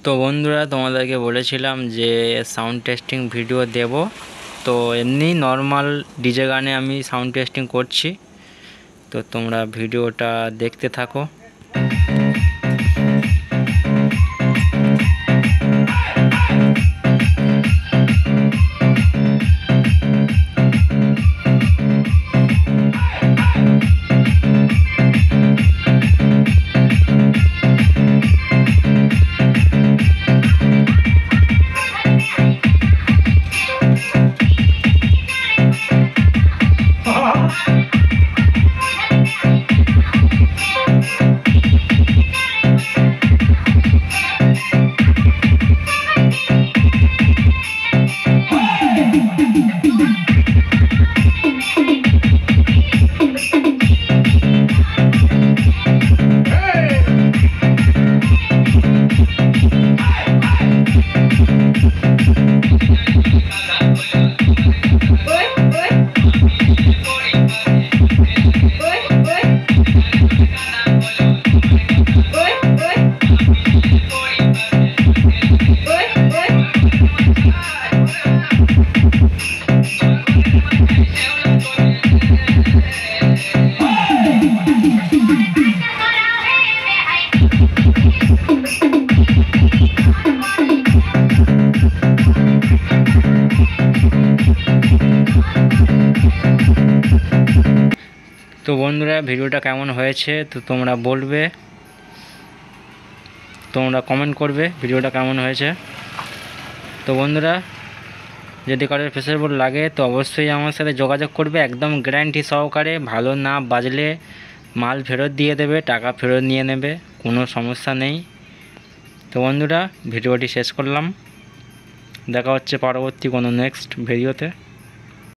তো বন্ধুরা, তোমাদেরকে বলেছিলাম যে সাউন্ড টেস্টিং ভিডিও দেব। তো এমনি নর্মাল ডিজে গানে আমি সাউন্ড টেস্টিং করছি। তো তোমরা ভিডিওটা দেখতে থাকো। তো বন্ধুরা, ভিডিওটা কেমন হয়েছে তো তোমরা বলবে, তোমরা কমেন্ট করবে ভিডিওটা কেমন হয়েছে। তো বন্ধুরা, যদি কারোর ফেসবুক লাগে তো অবশ্যই আমার সাথে যোগাযোগ করবে, একদম গ্যারান্টি সহকারে। ভালো না বাজলে মাল ফেরত দিয়ে দেবে, টাকা ফেরত নিয়ে নেবে, কোনো সমস্যা নেই। তো বন্ধুরা, ভিডিওটি শেষ করলাম। দেখা হচ্ছে পরবর্তী কোনো নেক্সট ভিডিওতে।